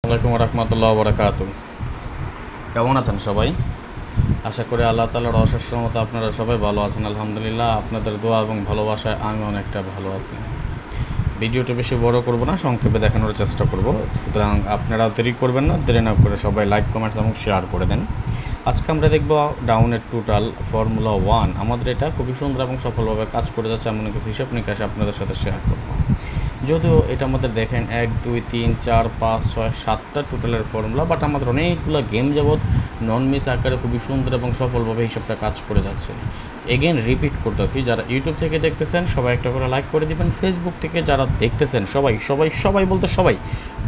আসসালামু আলাইকুম রাহমাতুল্লাহি ওয়া বারাকাতুহু। কেমন আছেন সবাই? আশা করি আল্লাহ তাআলার অশেষ রহমতে আপনারা সবাই ভালো আছেন। আলহামদুলিল্লাহ, আপনাদের দোয়া এবং ভালোবাসায় আমি অনেকটা ভালো আছি। ভিডিওটা বেশি বড় করব না, সংক্ষেপে দেখানোর চেষ্টা করব। সুতরাং আপনারা দেরি করবেন না, দেরি না করে সবাই লাইক, কমেন্টস এবং শেয়ার করে দেন। আজকে আমরা দেখব ডাউনের টোটাল ফর্মুলা 1। আমাদের এটা খুবই সুন্দর এবং সফলভাবে কাজ করে যাচ্ছে, এমন কিছু হিসাব নিকাশ আপনাদের সাথে শেয়ার করব। যদিও এটা আমাদের দেখেন 1 2 3 4 5 6 7টা টোটালের ফর্মুলা, বাট আমাদের অনেকগুলো গেম যাবৎ নন মিস আকারে খুবই সুন্দর এবং সফলভাবে হিসাবটা কাজ করে যাচ্ছে। এগেন রিপিট করতেছি, যারা ইউটিউব থেকে দেখতেছেন সবাই একটা করে লাইক করে দিবেন। ফেসবুক থেকে যারা দেখতেছেন সবাই সবাই সবাই বলতে সবাই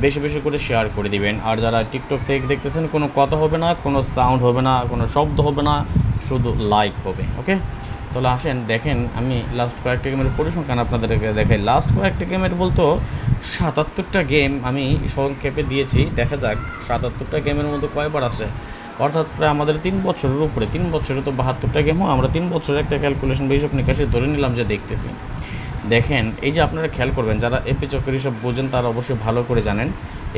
বেশি বেশি করে শেয়ার করে দিবেন। আর যারা টিকটক থেকে দেখতেছেন কোনো কথা হবে না, কোনো সাউন্ড হবে না, কোনো শব্দ হবে না, শুধু লাইক হবে। ওকে, তাহলে আসেন দেখেন, আমি লাস্ট কয়েকটা গেমের পরিসংখ্যান আপনাদেরকে দেখাই। লাস্ট কয়েকটা গেমের বলতো 77টা গেম আমি সংক্ষেপে দিয়েছি। দেখা যাক 77টা গেমের মধ্যে কয়বার আসে, অর্থাৎ প্রায় আমাদের 3 বছরের উপরে। 3 বছরে তো 72টা গেম হয়, আমরা 3 বছরের একটা ক্যালকুলেশন বা হিসাব নিকাশে ধরে নিলাম যে দেখতেছি। দেখেন, এই যে আপনারা খেয়াল করবেন, যারা এপি চক্রের হিসাব বোঝেন তারা অবশ্যই ভালো করে জানেন।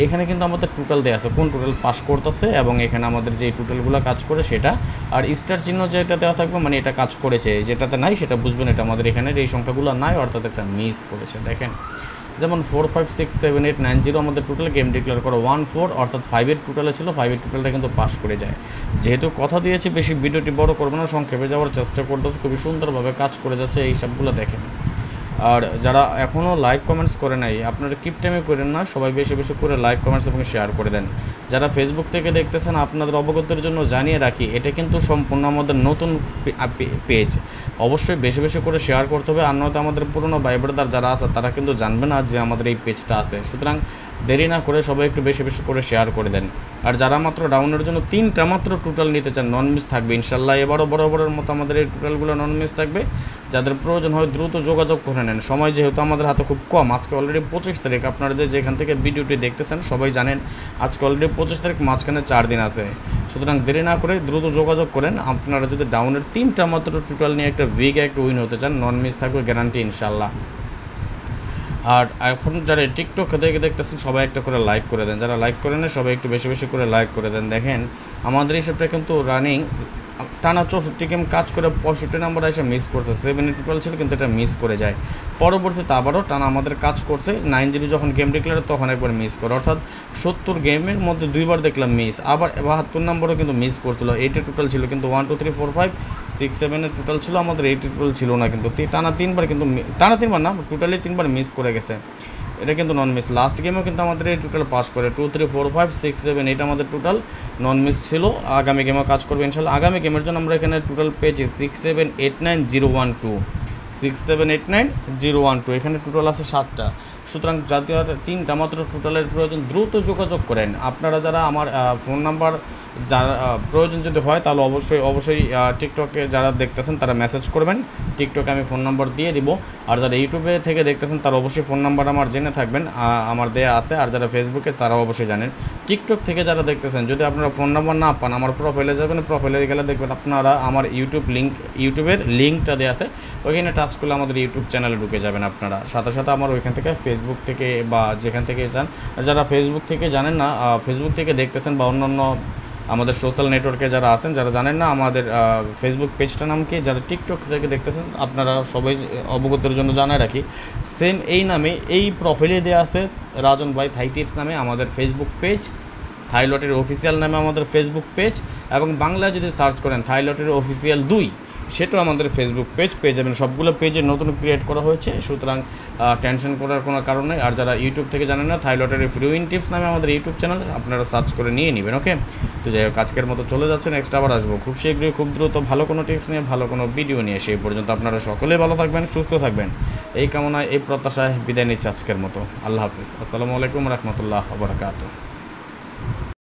এখানে কিন্তু আমাদের টোটাল দেওয়া আছে, কোন টোটাল পাস করতেছে, এবং এখানে আমাদের যে টোটালগুলো কাজ করে সেটা, আর স্টার চিহ্ন যেটা দেওয়া থাকবে মানে এটা কাজ করেছে, যেটাতে নাই সেটা বুঝবেন এটা আমাদের এখানে এই সংখ্যাগুলো নাই, অর্থাৎ একটা মিস করেছে। দেখেন, যেমন 4 5 6 7 8 9 0 আমাদের টোটাল গেম ডিক্লেয়ার করো 1 4, অর্থাৎ 5-এর টোটালে ছিল, 5-এর টোটালটা কিন্তু পাস করে যায়। যেহেতু কথা দিয়েছি বেশি ভিডিওটি বড় করবো না, সংক্ষেপে যাওয়ার চেষ্টা করতেছে, খুবই সুন্দরভাবে কাজ করে যাচ্ছে। এই সবগুলো দেখেন। আর যারা এখনও লাইক কমেন্টস করে নাই, আপনারা কিপ টাইমে করেন না, সবাই বেশি বেশি করে লাইক কমেন্টস এবং শেয়ার করে দেন। যারা ফেসবুক থেকে দেখতেছেন আপনাদের অবগতির জন্য জানিয়ে রাখি, এটা কিন্তু সম্পূর্ণ আমাদের নতুন পেজ। অবশ্যই বেশি বেশি করে শেয়ার করতে হবে, আর নয়তো আমাদের পুরনো ভাই ব্রাদার যারা আছে তারা কিন্তু জানবে না যে আমাদের এই পেজটা আছে। সুতরাং দেরি না করে সবাই একটু বেশি বেশি করে শেয়ার করে দেন। আর যারা মাত্র ডাউনের জন্য 3টা মাত্র টোটাল নিতে চান, নন মিস থাকবে ইনশাল্লাহ। এবারও বরাবরের মতো আমাদের এই টোটালগুলো নন মিস থাকবে। যাদের প্রয়োজন হয় দ্রুত যোগাযোগ করে নেন। সময় যেহেতু আমাদের হাতে খুব কম, আজকে অলরেডি 25 তারিখ, আপনারা যেখান থেকে ভিডিওটি দেখতেছেন সবাই জানেন আজকে অলরেডি 25 তারিখ, মাঝখানে 4 দিন আছে। সুতরাং দেরি না করে দ্রুত যোগাযোগ করেন। আপনারা যদি ডাউনের 3টা মাত্র টোটাল নিয়ে একটা একটা উইন হতে চান, নন মিস থাকবে গ্যারান্টি ইনশাল্লাহ। আর এখন যারা টিকটক থেকে দেখতেছেন সবাই একটা করে লাইক করে দেন। যারা লাইক করে নেন সবাই একটু বেশি বেশি করে লাইক করে দেন। দেখেন, আমাদের হিসাবটা কিন্তু রানিং টানা 64 গেম কাজ করে 65 নাম্বার এসে মিস করছে। 7 টোটাল ছিল কিন্তু এটা মিস করে যায়। পরবর্তীতে আবারও টানা আমাদের কাজ করছে। 9-0 যখন গেম ডিক্লেয়ার তখন একবার মিস করে, অর্থাৎ 70 গেমের মধ্যে 2বার দেখলাম মিস। আবার 72 নম্বরও কিন্তু মিস করছিল। 8 টোটাল ছিল কিন্তু 1 2 3 4 5 6 7 টোটাল ছিল, আমাদের 8 টোটাল ছিল না। কিন্তু টানা 3বার কিন্তু টানা 3বার না, টোটালি 3বার মিস করে গেছে। এটা কিন্তু নন মিস। লাস্ট গেমেও কিন্তু আমাদের এই টোটাল পাস করে 2 3 4 5 6 7 8 আমাদের টোটাল নন মিস ছিল। আগামী গেমেও কাজ করবে ইনশাল্লাহ। আগামী গেমের জন্য আমরা এখানে টোটাল পেয়েছি 6 7 8 9 0 1 2 6 7 8 9 0 1 2, এখানে টোটাল আছে 7টা। সুতরাং জাতীয় 3টা মাত্র টোটালের প্রয়োজন, দ্রুত যোগাযোগ করেন। আপনারা যারা আমার ফোন নাম্বার যারা প্রয়োজন যদি হয় তাহলে অবশ্যই টিকটকে যারা দেখতেছেন তারা মেসেজ করবেন। টিকটকে আমি ফোন নাম্বার দিয়ে দিব। আর যারা ইউটিউবে থেকে দেখতেছেন তারা অবশ্যই ফোন নাম্বার আমার জেনে থাকবেন, আমার দেয়া আছে। আর যারা ফেসবুকে তারা অবশ্যই জানেন। টিকটক থেকে যারা দেখতেছেন যদি আপনারা ফোন নাম্বার না পান, আমার প্রোফাইলে যাবেন, প্রোফাইলে গেলে দেখবেন আপনারা আমার ইউটিউবের লিঙ্কটা দেওয়া আছে, ওইখানে টাচ করলে আমাদের ইউটিউব চ্যানেলে ঢুকে যাবেন আপনারা। সাথে সাথে আমার ওইখান থেকে ফেসবুক থেকে বা যেখান থেকে যান, যারা ফেসবুক থেকে জানেন না, ফেসবুক থেকে দেখতেছেন বা অন্যান্য আমাদের সোশ্যাল নেটওয়ার্কে যারা আছেন, যারা জানেন না আমাদের ফেসবুক পেজটার নাম কি, যারা টিকটক থেকে দেখতেছেন আপনারা সবাই অবগতের জন্য জানায় রাখি, সেম এই নামে এই প্রোফাইলে দেওয়া আছে রাজন ভাই থাই টিপস নামে আমাদের ফেসবুক পেজ, থাই লটারির অফিসিয়াল নামে আমাদের ফেসবুক পেজ, এবং বাংলায় যদি সার্চ করেন থাই লটারির অফিসিয়াল 2, সেটাও আমাদের ফেসবুক পেজ পেয়ে যাবেন। সবগুলো পেজে নতুন ক্রিয়েট করা হয়েছে, সুতরাং টেনশন করার কোনো কারণ নেই। আর যারা ইউটিউব থেকে জানেন না, থাই লটারি ফ্রি উইন টিপস নামে আমাদের ইউটিউব চ্যানেল, আপনারা সার্চ করে নিয়ে নেবেন। ওকে, তো যাই হোক, আজকের মতো চলে যাচ্ছে, নেক্সট আবার আসবো খুব শীঘ্রই, খুব দ্রুত ভালো কোনো টিপস নিয়ে, ভালো কোনো ভিডিও নিয়ে। সেই পর্যন্ত আপনারা সকলেই ভালো থাকবেন, সুস্থ থাকবেন, এই কামনায় এই প্রত্যাশায় বিদায় নিচ্ছে আজকের মতো। আল্লাহ হাফিজ। আসসালামু আলাইকুম রহমতুল্লাহ বারাকাতুহু।